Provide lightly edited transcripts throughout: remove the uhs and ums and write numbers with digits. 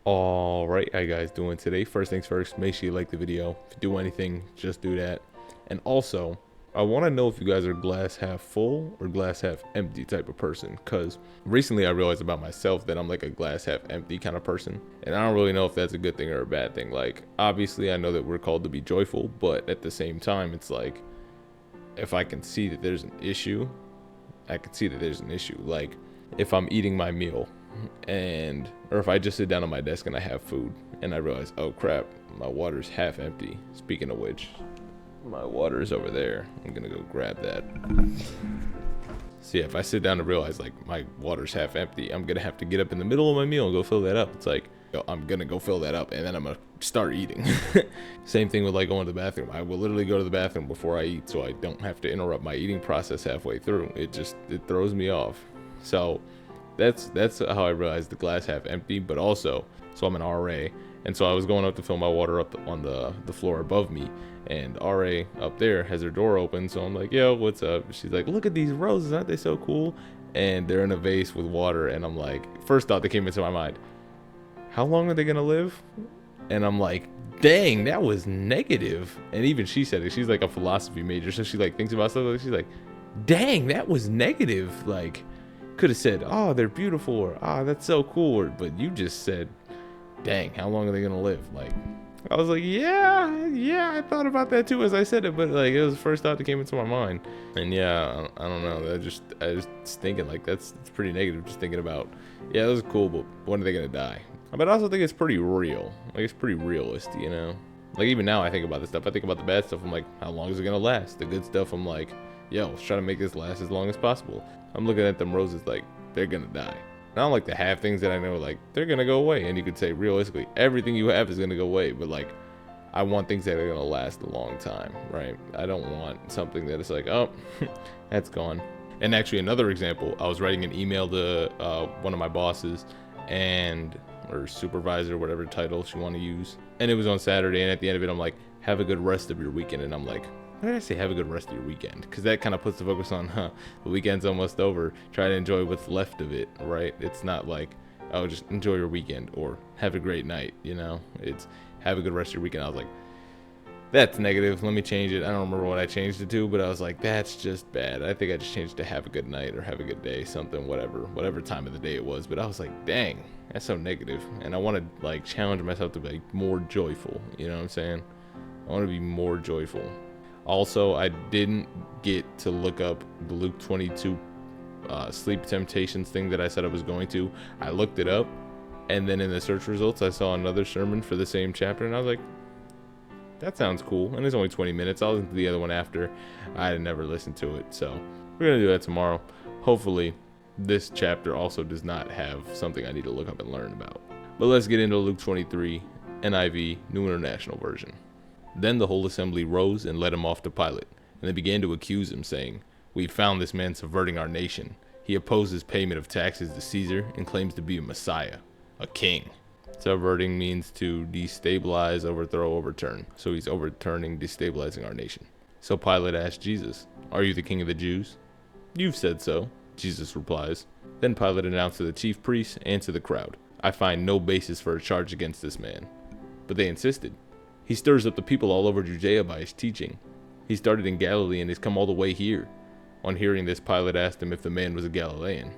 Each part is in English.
Alright, how you guys doing today? First things first, make sure you like the video. If you do anything, just do that. And also, I want to know if you guys are glass half full or glass half empty type of person. Because recently I realized about myself that I'm like a glass half empty kind of person. And I don't really know if that's a good thing or a bad thing. Like, obviously I know that we're called to be joyful, but at the same time, it's like, if I can see that there's an issue, I can see that there's an issue. Like, if I'm eating my meal or if I just sit down on my desk and I have food and I realize, oh crap, my water's half empty. Speaking of which, my water is over there. I'm gonna go grab that. So yeah, if I sit down and realize like my water's half empty, I'm gonna have to get up in the middle of my meal and go fill that up. It's like, yo, I'm gonna go fill that up and then I'm gonna start eating. Same thing with like going to the bathroom. I will literally go to the bathroom before I eat so I don't have to interrupt my eating process halfway through. It throws me off. So that's how I realized the glass half empty. But also, so I'm an RA, and so I was going up to fill my water up on the floor above me, and RA up there has her door open. So I'm like, yo, what's up? She's like, look at these roses, aren't they so cool? And they're in a vase with water, and I'm like, first thought that came into my mind, how long are they gonna live? And I'm like, dang, that was negative. And even she said it. She's like a philosophy major, so she like thinks about stuff. Like, she's like, dang, that was negative. Like, could have said, oh, they're beautiful, or oh, that's so cool, but you just said, dang, how long are they gonna live? Like, I was like, yeah, I thought about that too as I said it, but like it was the first thought that came into my mind. And yeah, I don't know. I was thinking like it's pretty negative, just thinking about, yeah, it was cool, but when are they gonna die? But I also think it's pretty real. Like, it's pretty realist, you know? Like, even now I think about this stuff. I think about the bad stuff. I'm like, how long is it gonna last? The good stuff, I'm like, yo, let's try to make this last as long as possible. I'm looking at them roses like, they're gonna die. I don't like to have things that I know, like, they're gonna go away. And you could say, realistically, everything you have is gonna go away. But, like, I want things that are gonna last a long time, right? I don't want something that is like, oh, that's gone. And actually, another example, I was writing an email to one of my bosses, or supervisor, whatever title she want to use. And it was on Saturday, and at the end of it, I'm like, have a good rest of your weekend. And I'm like, why did I say have a good rest of your weekend? Because that kind of puts the focus on, the weekend's almost over. Try to enjoy what's left of it, right? It's not like, oh, just enjoy your weekend or have a great night, you know? It's have a good rest of your weekend. I was like, that's negative. Let me change it. I don't remember what I changed it to, but I was like, that's just bad. I think I just changed it to have a good night or have a good day, something, whatever time of the day it was. But I was like, dang, that's so negative. And I want to like challenge myself to be more joyful. You know what I'm saying? I want to be more joyful. Also, I didn't get to look up the Luke 22 sleep temptations thing that I said I was going to. I looked it up, and then in the search results, I saw another sermon for the same chapter, and I was like, that sounds cool. And it's only 20 minutes. I'll listen to the other one after. I had never listened to it, so we're gonna do that tomorrow. Hopefully this chapter also does not have something I need to look up and learn about. But let's get into Luke 23, NIV, New International Version. Then the whole assembly rose and led him off to Pilate, and they began to accuse him, saying, we found this man subverting our nation. He opposes payment of taxes to Caesar and claims to be a Messiah, a king. Subverting means to destabilize, overthrow, overturn. So he's overturning, destabilizing our nation. So Pilate asked Jesus, are you the king of the Jews? You've said so, Jesus replies. Then Pilate announced to the chief priests and to the crowd, I find no basis for a charge against this man. But they insisted. He stirs up the people all over Judea by his teaching. He started in Galilee and has come all the way here. On hearing this, Pilate asked him if the man was a Galilean.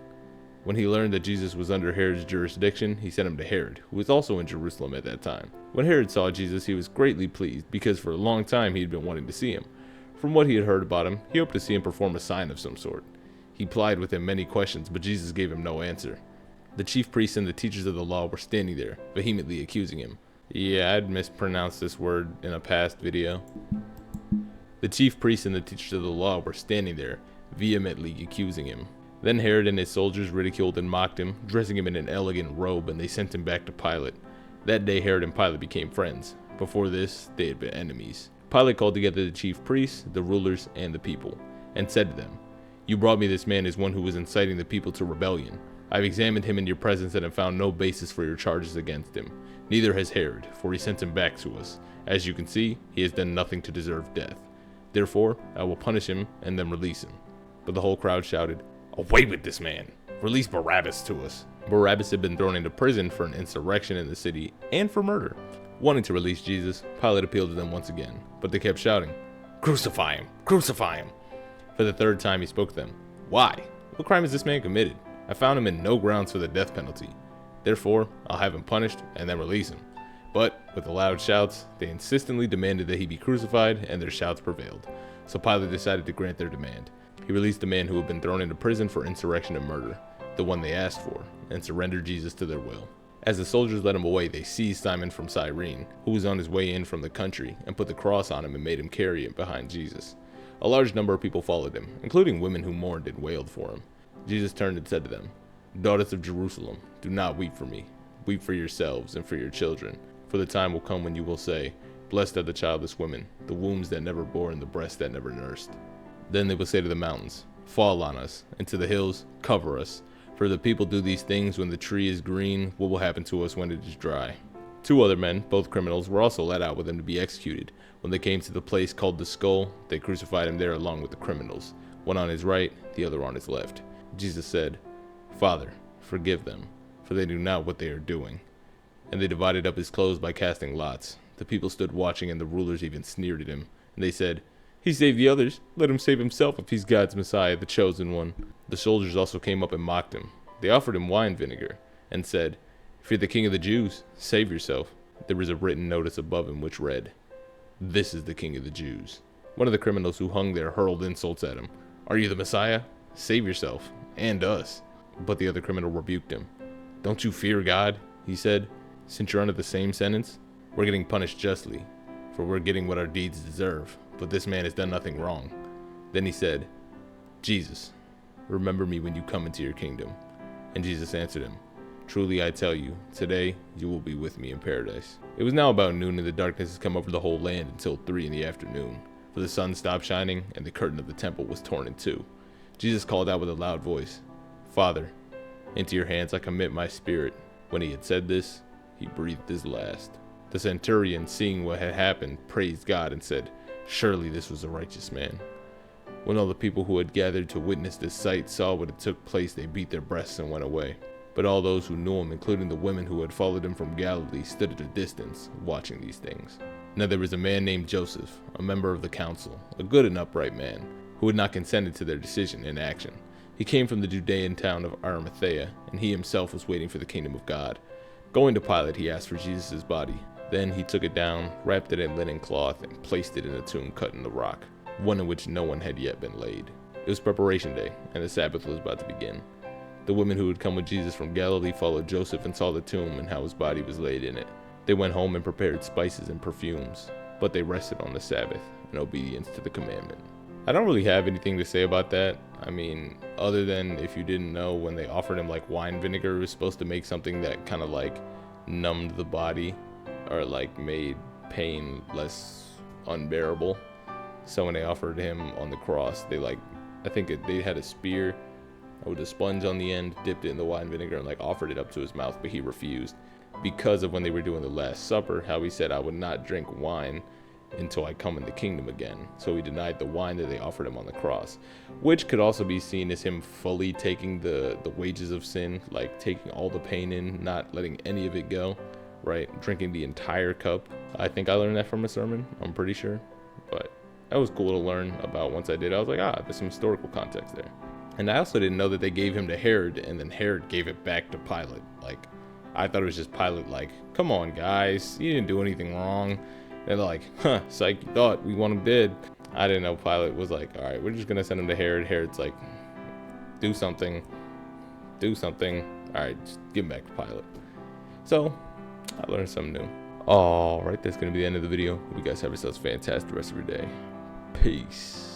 When he learned that Jesus was under Herod's jurisdiction, he sent him to Herod, who was also in Jerusalem at that time. When Herod saw Jesus, he was greatly pleased, because for a long time he had been wanting to see him. From what he had heard about him, he hoped to see him perform a sign of some sort. He plied with him many questions, but Jesus gave him no answer. The chief priests and the teachers of the law were standing there, vehemently accusing him. Yeah, I'd mispronounced this word in a past video. The chief priests and the teachers of the law were standing there, vehemently accusing him. Then Herod and his soldiers ridiculed and mocked him, dressing him in an elegant robe, and they sent him back to Pilate. That day Herod and Pilate became friends. Before this, they had been enemies. Pilate called together the chief priests, the rulers, and the people, and said to them, you brought me this man as one who was inciting the people to rebellion. I've examined him in your presence and have found no basis for your charges against him. Neither has Herod, for he sent him back to us. As you can see, he has done nothing to deserve death. Therefore, I will punish him and then release him. But the whole crowd shouted, away with this man! Release Barabbas to us! Barabbas had been thrown into prison for an insurrection in the city and for murder. Wanting to release Jesus, Pilate appealed to them once again, but they kept shouting, "Crucify him! Crucify him!" For the third time he spoke to them. "Why? What crime has this man committed? I found him in no grounds for the death penalty. Therefore, I'll have him punished and then release him." But, with the loud shouts, they insistently demanded that he be crucified, and their shouts prevailed. So Pilate decided to grant their demand. He released the man who had been thrown into prison for insurrection and murder, the one they asked for, and surrendered Jesus to their will. As the soldiers led him away, they seized Simon from Cyrene, who was on his way in from the country, and put the cross on him and made him carry it behind Jesus. A large number of people followed him, including women who mourned and wailed for him. Jesus turned and said to them, "Daughters of Jerusalem, do not weep for me. Weep for yourselves and for your children. For the time will come when you will say, 'Blessed are the childless women, the wombs that never bore and the breasts that never nursed.' Then they will say to the mountains, 'Fall on us,' and to the hills, 'Cover us.' For the people do these things when the tree is green, what will happen to us when it is dry?" 2 other men, both criminals, were also led out with him to be executed. When they came to the place called the Skull, they crucified him there along with the criminals, one on his right, the other on his left. Jesus said, "Father, forgive them, for they do not know what they are doing." And they divided up his clothes by casting lots. The people stood watching, and the rulers even sneered at him. And they said, "He saved the others. Let him save himself if he's God's Messiah, the chosen one." The soldiers also came up and mocked him. They offered him wine vinegar and said, "If you're the king of the Jews, save yourself." There was a written notice above him which read, "This is the king of the Jews." One of the criminals who hung there hurled insults at him. "Are you the Messiah? Save yourself and us." But the other criminal rebuked him. "Don't you fear God?" he said. "Since you're under the same sentence, we're getting punished justly, for we're getting what our deeds deserve. But this man has done nothing wrong." Then he said, "Jesus, remember me when you come into your kingdom." And Jesus answered him, "Truly I tell you, today you will be with me in paradise." It was now about noon, and the darkness had come over the whole land until 3 in the afternoon. For the sun stopped shining, and the curtain of the temple was torn in two. Jesus called out with a loud voice, "Father, into your hands I commit my spirit." When he had said this, he breathed his last. The centurion, seeing what had happened, praised God and said, "Surely this was a righteous man." When all the people who had gathered to witness this sight saw what had took place, they beat their breasts and went away. But all those who knew him, including the women who had followed him from Galilee, stood at a distance, watching these things. Now there was a man named Joseph, a member of the council, a good and upright man, who had not consented to their decision and action. He came from the Judean town of Arimathea, and he himself was waiting for the kingdom of God. Going to Pilate, he asked for Jesus' body. Then he took it down, wrapped it in linen cloth, and placed it in a tomb cut in the rock, one in which no one had yet been laid. It was preparation day, and the Sabbath was about to begin. The women who had come with Jesus from Galilee followed Joseph and saw the tomb and how his body was laid in it. They went home and prepared spices and perfumes, but they rested on the Sabbath in obedience to the commandment. I don't really have anything to say about that. I mean, other than if you didn't know, when they offered him like wine vinegar, it was supposed to make something that kind of like numbed the body or like made pain less unbearable. So when they offered him on the cross, they had a spear with a sponge on the end, dipped it in the wine vinegar, and like offered it up to his mouth, but he refused because of when they were doing the Last Supper, how he said, "I would not drink wine until I come in the kingdom again." So he denied the wine that they offered him on the cross, which could also be seen as him fully taking the wages of sin, like taking all the pain in, not letting any of it go, right? Drinking the entire cup. I think I learned that from a sermon, I'm pretty sure, but that was cool to learn about. Once I did, I was like, there's some historical context there. And I also didn't know that they gave him to Herod, and then Herod gave it back to Pilate. Like, I thought it was just Pilate like, "Come on, guys, you didn't do anything wrong." And they're like, "Psych, you thought, we want him dead." I didn't know Pilate was like, "All right, we're just gonna send him to Herod." Herod's like, do something. All right, just give him back to Pilate. So, I learned something new. All right, that's gonna be the end of the video. Hope you guys have yourselves a fantastic rest of your day. Peace.